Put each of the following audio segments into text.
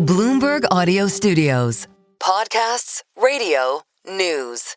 Bloomberg Audio Studios. Podcasts, radio, news.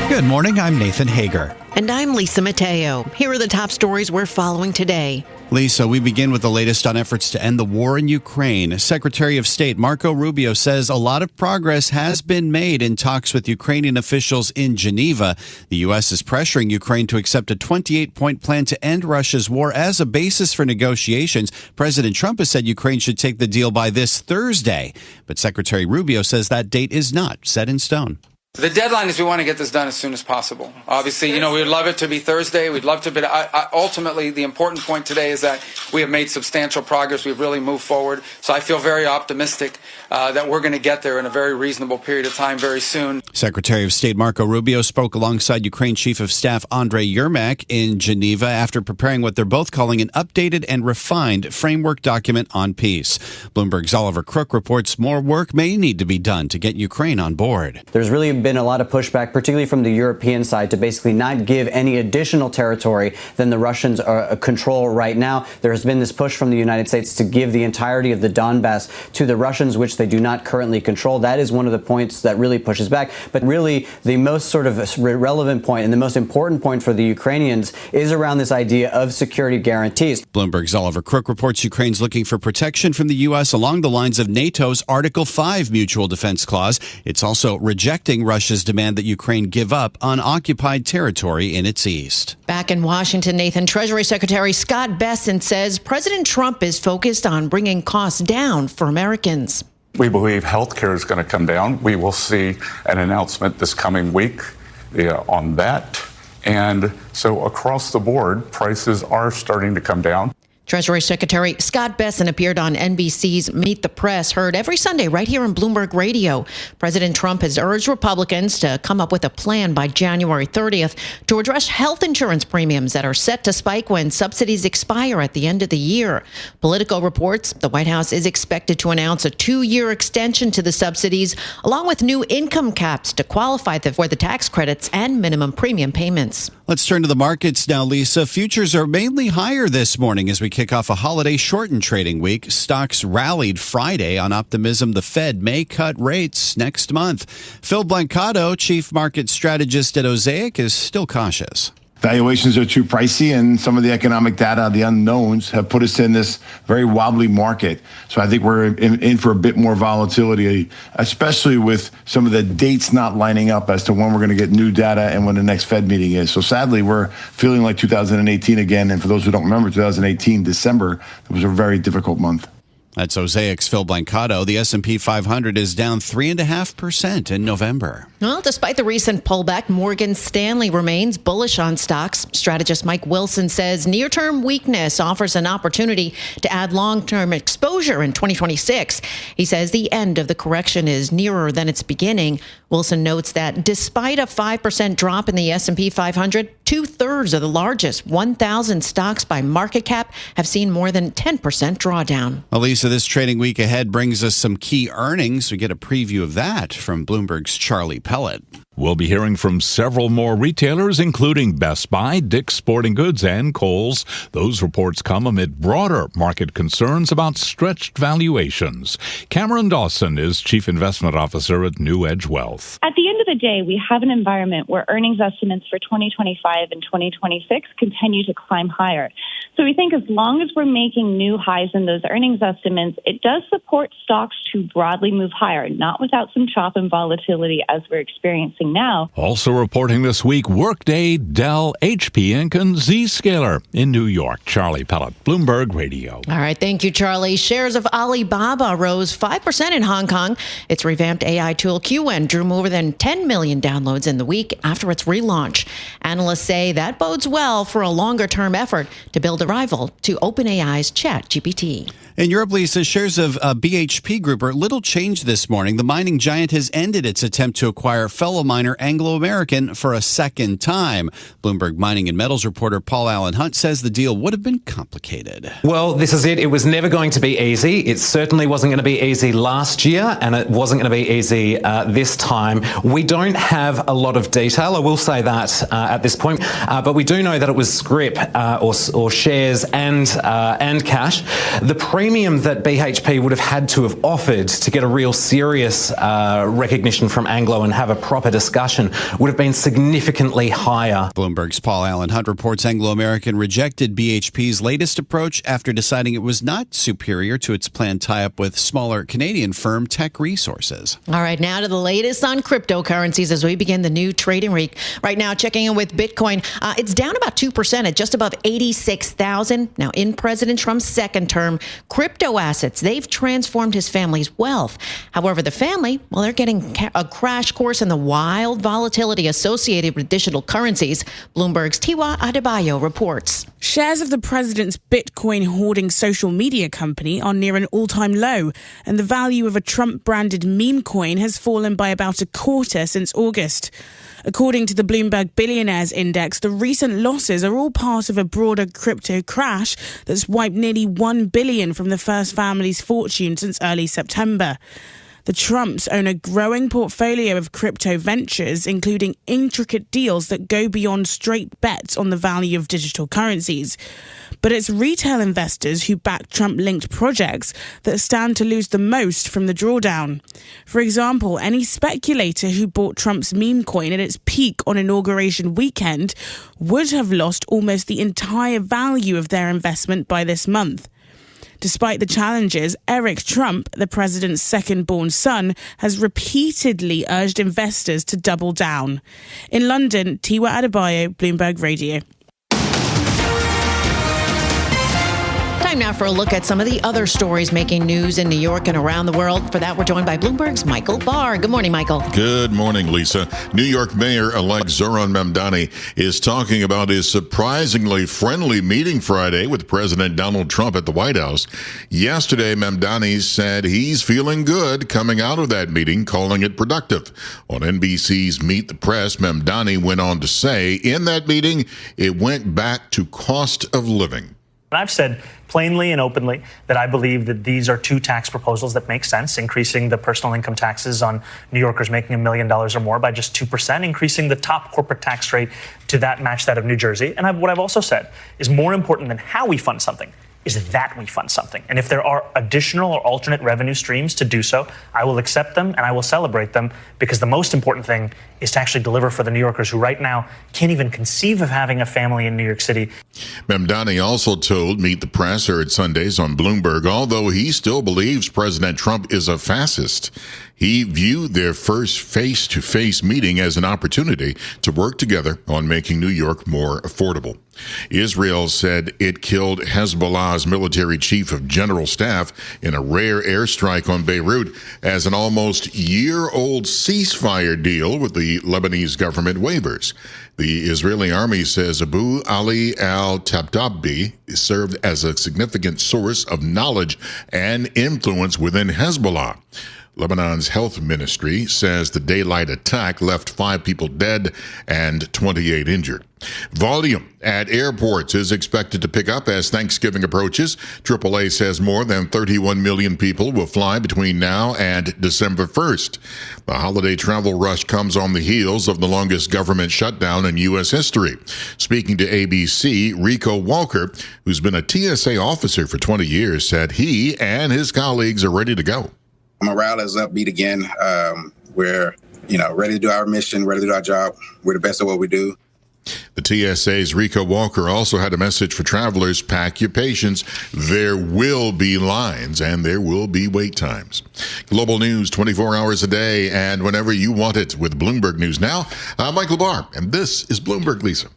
Good morning, I'm Nathan Hager. And I'm Lisa Mateo. Here are the top stories we're following today. Lisa, we begin with the latest on efforts to end the war in Ukraine. Secretary of State Marco Rubio says a lot of progress has been made in talks with Ukrainian officials in Geneva. The U.S. is pressuring Ukraine to accept a 28-point plan to end Russia's war as a basis for negotiations. President Trump has said Ukraine should take the deal by this Thursday. But Secretary Rubio says that date is not set in stone. The deadline is we want to get this done as soon as possible. Obviously, we'd love it to be Thursday. We'd love to be. Ultimately, the important point today is that we have made substantial progress. We've really moved forward. So I feel very optimistic that we're going to get there in a very reasonable period of time very soon. Secretary of State Marco Rubio spoke alongside Ukraine Chief of Staff Andriy Yermak in Geneva after preparing what they're both calling an updated and refined framework document on peace. Bloomberg's Oliver Crook reports more work may need to be done to get Ukraine on board. There's really been a lot of pushback, particularly from the European side, to basically not give any additional territory than the Russians control right now. There has been this push from the United States to give the entirety of the Donbass to the Russians, which they do not currently control. That is one of the points that really pushes back. But really, the most sort of relevant point and the most important point for the Ukrainians is around this idea of security guarantees. Bloomberg's Oliver Crook reports Ukraine's looking for protection from the U.S. along the lines of NATO's Article 5 mutual defense clause. It's also rejecting Russia's demand that Ukraine give up unoccupied territory in its east. Back in Washington, Nathan, Treasury Secretary Scott Bessent says President Trump is focused on bringing costs down for Americans. We believe health care is going to come down. We will see an announcement this coming week on that. And so across the board, prices are starting to come down. Treasury Secretary Scott Bessent appeared on NBC's Meet the Press, heard every Sunday right here on Bloomberg Radio. President Trump has urged Republicans to come up with a plan by January 30th to address health insurance premiums that are set to spike when subsidies expire at the end of the year. Politico reports the White House is expected to announce a 2-year extension to the subsidies, along with new income caps to qualify for the tax credits and minimum premium payments. Let's turn to the markets now, Lisa. Futures are mainly higher this morning as we kick off a holiday-shortened trading week. Stocks rallied Friday on optimism the Fed may cut rates next month. Phil Blancato, chief market strategist at Osaic, is still cautious. Valuations are too pricey, and some of the economic data, the unknowns, have put us in this very wobbly market. So I think we're in for a bit more volatility, especially with some of the dates not lining up as to when we're going to get new data and when the next Fed meeting is. So sadly, we're feeling like 2018 again. And for those who don't remember, 2018, December, it was a very difficult month. That's Osaic's Phil Blancato. The S&P 500 is down 3.5% in November. Well, despite the recent pullback, Morgan Stanley remains bullish on stocks. Strategist Mike Wilson says near-term weakness offers an opportunity to add long-term exposure in 2026. He says the end of the correction is nearer than its beginning. Wilson notes that despite a 5% drop in the S&P 500, 2/3 of the largest 1,000 stocks by market cap have seen more than 10% drawdown. Elisa, this trading week ahead brings us some key earnings. We get a preview of that from Bloomberg's Charlie Pellet. We'll be hearing from several more retailers, including Best Buy, Dick's Sporting Goods, and Kohl's. Those reports come amid broader market concerns about stretched valuations. Cameron Dawson is Chief Investment Officer at New Edge Wealth. At the end of the day, we have an environment where earnings estimates for 2025 and 2026 continue to climb higher. So we think as long as we're making new highs in those earnings estimates, it does support stocks to broadly move higher, not without some chop and volatility as we're experiencing now. Also reporting this week, Workday, Dell, HP Inc., and Zscaler in New York. Charlie Pellet, Bloomberg Radio. All right, thank you, Charlie. Shares of Alibaba rose 5% in Hong Kong. Its revamped AI tool Qwen drew more than 10 million downloads in the week after its relaunch. Analysts say that bodes well for a longer-term effort to build a rival to OpenAI's ChatGPT. In Europe, Lisa, shares of BHP Group are little changed this morning. The mining giant has ended its attempt to acquire fellow miner Anglo American for a second time. Bloomberg Mining and Metals reporter Paul Allen Hunt says the deal would have been complicated. Well, this is it. It was never going to be easy. It certainly wasn't going to be easy last year, and it wasn't going to be easy this time. We don't have a lot of detail, I will say that at this point, but we do know that it was scrip or shares and cash. The premium that BHP would have had to have offered to get a real serious recognition from Anglo and have a proper discussion would have been significantly higher. Bloomberg's Paul Allen Hunt reports Anglo American rejected BHP's latest approach after deciding it was not superior to its planned tie-up with smaller Canadian firm Tech Resources. All right, now to the latest on cryptocurrencies as we begin the new trading week. Right now, checking in with Bitcoin, it's down about 2% at just above 86,000. Now, in President Trump's second term, crypto assets, they've transformed his family's wealth. However, the family, well, they're getting a crash course in the wild volatility associated with digital currencies. Bloomberg's Tiwa Adebayo reports. Shares of the president's Bitcoin hoarding social media company are near an all-time low, and the value of a Trump-branded meme coin has fallen by about a quarter since August. According to the Bloomberg Billionaires Index, the recent losses are all part of a broader crypto crash that's wiped nearly $1 billion from the first family's fortune since early September. The Trumps own a growing portfolio of crypto ventures, including intricate deals that go beyond straight bets on the value of digital currencies. But it's retail investors who back Trump-linked projects that stand to lose the most from the drawdown. For example, any speculator who bought Trump's meme coin at its peak on Inauguration weekend would have lost almost the entire value of their investment by this month. Despite the challenges, Eric Trump, the president's second-born son, has repeatedly urged investors to double down. In London, Tiwa Adebayo, Bloomberg Radio. Time now for a look at some of the other stories making news in New York and around the world. For that, we're joined by Bloomberg's Michael Barr. Good morning, Michael. Good morning, Lisa. New York Mayor-elect Zohran Mamdani is talking about his surprisingly friendly meeting Friday with President Donald Trump at the White House. Yesterday, Mamdani said he's feeling good coming out of that meeting, calling it productive. On NBC's Meet the Press, Mamdani went on to say, in that meeting, it went back to cost of living. I've said plainly and openly that I believe that these are two tax proposals that make sense, increasing the personal income taxes on New Yorkers making $1 million or more by just 2%, increasing the top corporate tax rate to match that of New Jersey. And what I've also said is more important than how we fund something is that we fund something. And if there are additional or alternate revenue streams to do so, I will accept them and I will celebrate them, because the most important thing is to actually deliver for the New Yorkers who right now can't even conceive of having a family in New York City. Mamdani also told Meet the Press, heard Sundays on Bloomberg, although he still believes President Trump is a fascist, he viewed their first face-to-face meeting as an opportunity to work together on making New York more affordable. Israel said it killed Hezbollah's military chief of general staff in a rare airstrike on Beirut as an almost year-old ceasefire deal with the Lebanese government wavers. The Israeli army says Abu Ali al-Tabtabi served as a significant source of knowledge and influence within Hezbollah. Lebanon's health ministry says the daylight attack left 5 people dead and 28 injured. Volume at airports is expected to pick up as Thanksgiving approaches. AAA says more than 31 million people will fly between now and December 1st. The holiday travel rush comes on the heels of the longest government shutdown in U.S. history. Speaking to ABC, Rico Walker, who's been a TSA officer for 20 years, said he and his colleagues are ready to go. Morale is upbeat again. We're, ready to do our mission, ready to do our job. We're the best at what we do. The TSA's Rico Walker also had a message for travelers: pack your patience. There will be lines and there will be wait times. Global news 24 hours a day and whenever you want it with Bloomberg News Now. I'm Michael Barr, and this is Bloomberg Lisa.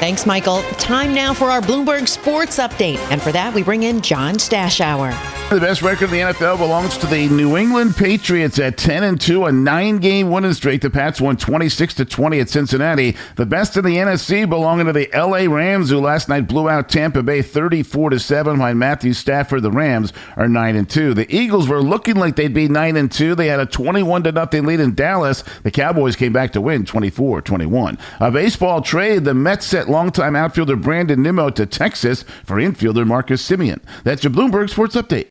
Thanks, Michael. Time now for our Bloomberg Sports Update. And for that, we bring in John Stashower. The best record in the NFL belongs to the New England Patriots at 10-2, a 9-game winning streak. The Pats won 26-20 at Cincinnati. The best in the NFC belonging to the LA Rams, who last night blew out Tampa Bay 34-7 behind Matthew Stafford. The Rams are 9-2. The Eagles were looking like they'd be 9-2. They had a 21-0 lead in Dallas. The Cowboys came back to win 24-21. A baseball trade, the Mets sent longtime outfielder Brandon Nimmo to Texas for infielder Marcus Semien. That's your Bloomberg Sports Update.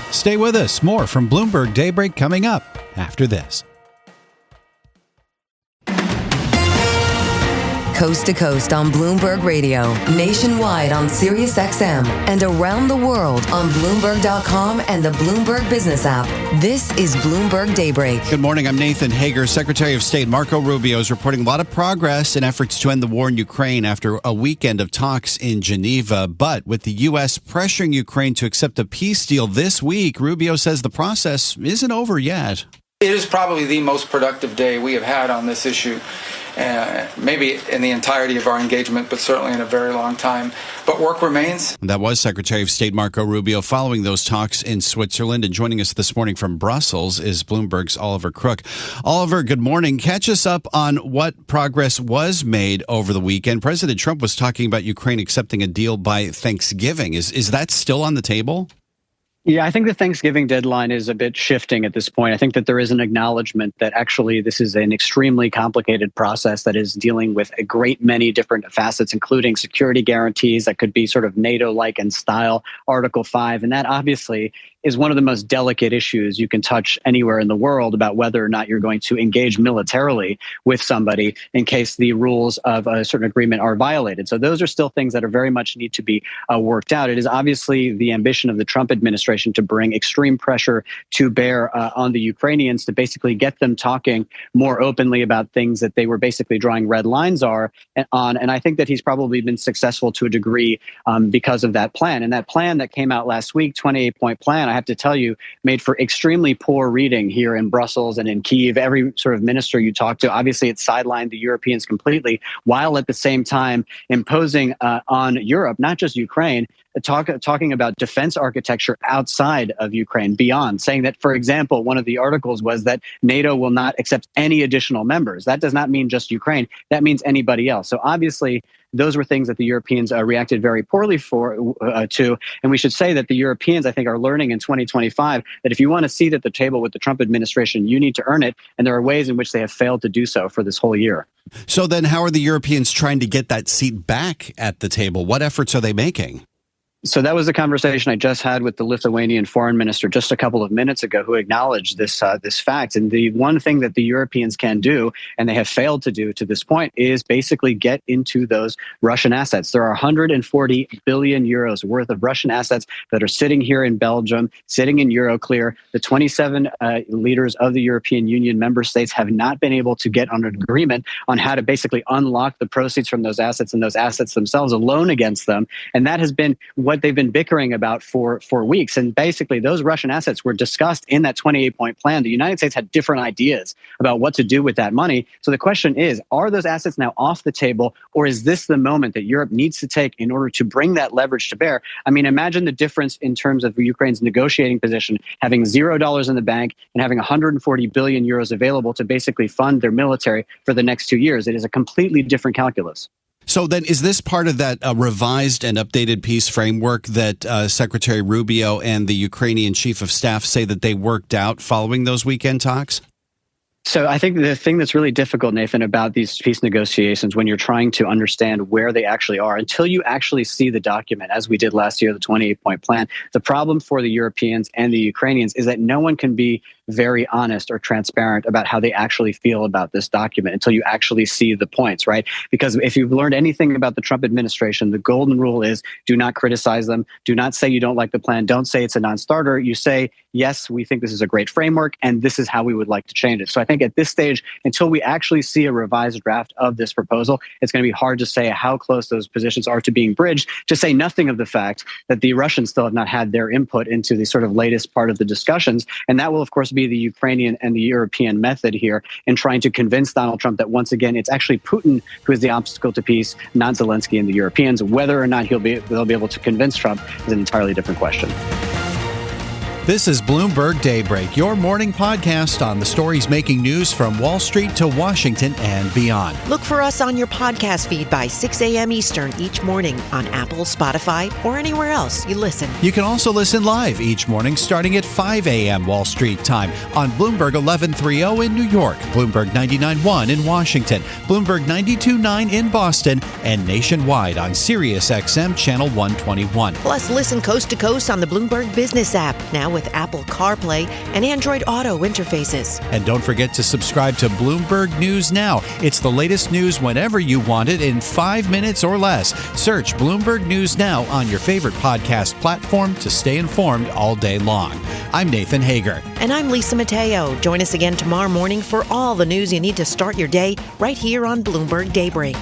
Stay with us. More from Bloomberg Daybreak coming up after this. Coast to coast on Bloomberg Radio, nationwide on Sirius XM, and around the world on Bloomberg.com and the Bloomberg Business app. This is Bloomberg Daybreak. Good morning. I'm Nathan Hager. Secretary of State Marco Rubio is reporting a lot of progress in efforts to end the war in Ukraine after a weekend of talks in Geneva. But with the U.S. pressuring Ukraine to accept a peace deal this week, Rubio says the process isn't over yet. It is probably the most productive day we have had on this issue. Maybe in the entirety of our engagement, but certainly in a very long time. But work remains. That was Secretary of State Marco Rubio following those talks in Switzerland. And joining us this morning from Brussels is Bloomberg's Oliver Crook. Oliver, good morning. Catch us up on what progress was made over the weekend. President Trump was talking about Ukraine accepting a deal by Thanksgiving. Is that still on the table? Yeah, I think the Thanksgiving deadline is a bit shifting at this point. I think that there is an acknowledgement that actually this is an extremely complicated process that is dealing with a great many different facets, including security guarantees that could be sort of NATO-like in style, Article 5. And that obviously is one of the most delicate issues you can touch anywhere in the world about whether or not you're going to engage militarily with somebody in case the rules of a certain agreement are violated. So those are still things that are very much need to be worked out. It is obviously the ambition of the Trump administration to bring extreme pressure to bear on the Ukrainians to basically get them talking more openly about things that they were basically drawing red lines on. And I think that he's probably been successful to a degree because of that plan. And that plan that came out last week, 28-point plan, I have to tell you, made for extremely poor reading here in Brussels and in Kyiv. Every sort of minister you talk to, obviously it sidelined the Europeans completely, while at the same time imposing on Europe, not just Ukraine, talking about defense architecture outside of Ukraine, beyond, saying that, for example, one of the articles was that NATO will not accept any additional members. That does not mean just Ukraine. That means anybody else. So obviously, those were things that the Europeans reacted very poorly to. And we should say that the Europeans, I think, are learning in 2025 that if you want a seat at the table with the Trump administration, you need to earn it. And there are ways in which they have failed to do so for this whole year. So then how are the Europeans trying to get that seat back at the table? What efforts are they making? So that was the conversation I just had with the Lithuanian foreign minister just a couple of minutes ago, who acknowledged this fact. And the one thing that the Europeans can do, and they have failed to do to this point, is basically get into those Russian assets. There are 140 billion euros worth of Russian assets that are sitting here in Belgium, sitting in Euroclear. The 27 leaders of the European Union member states have not been able to get on an agreement on how to basically unlock the proceeds from those assets and those assets themselves, a loan against them. And that has been what they've been bickering about for weeks. And basically, those Russian assets were discussed in that 28-point plan. The United States had different ideas about what to do with that money. So the question is, are those assets now off the table, or is this the moment that Europe needs to take in order to bring that leverage to bear? I mean, imagine the difference in terms of Ukraine's negotiating position, having $0 in the bank and having 140 billion euros available to basically fund their military for the next 2 years. It is a completely different calculus. So then is this part of that revised and updated peace framework that Secretary Rubio and the Ukrainian chief of staff say that they worked out following those weekend talks? So I think the thing that's really difficult, Nathan, about these peace negotiations, when you're trying to understand where they actually are, until you actually see the document, as we did last year, the 28-point plan, the problem for the Europeans and the Ukrainians is that no one can be very honest or transparent about how they actually feel about this document until you actually see the points, right? Because if you've learned anything about the Trump administration, the golden rule is do not criticize them. Do not say you don't like the plan. Don't say it's a non-starter. You say, yes, we think this is a great framework, and this is how we would like to change it. So I think think at this stage, until we actually see a revised draft of this proposal, it's going to be hard to say how close those positions are to being bridged, to say nothing of the fact that the Russians still have not had their input into the sort of latest part of the discussions. And that will, of course, be the Ukrainian and the European method here in trying to convince Donald Trump that, once again, it's actually Putin who is the obstacle to peace, not Zelensky and the Europeans. Whether or not they'll be able to convince Trump is an entirely different question. This is Bloomberg Daybreak, your morning podcast on the stories making news from Wall Street to Washington and beyond. Look for us on your podcast feed by 6 a.m. Eastern each morning on Apple, Spotify, or anywhere else you listen. You can also listen live each morning starting at 5 a.m. Wall Street time on Bloomberg 1130 in New York, Bloomberg 99.1 in Washington, Bloomberg 92.9 in Boston, and nationwide on Sirius XM Channel 121. Plus, listen coast to coast on the Bloomberg Business app, now with Apple CarPlay and Android Auto interfaces. And don't forget to subscribe to Bloomberg News Now. It's the latest news whenever you want it in 5 minutes or less. Search Bloomberg News Now on your favorite podcast platform to stay informed all day long. I'm Nathan Hager. And I'm Lisa Mateo. Join us again tomorrow morning for all the news you need to start your day right here on Bloomberg Daybreak.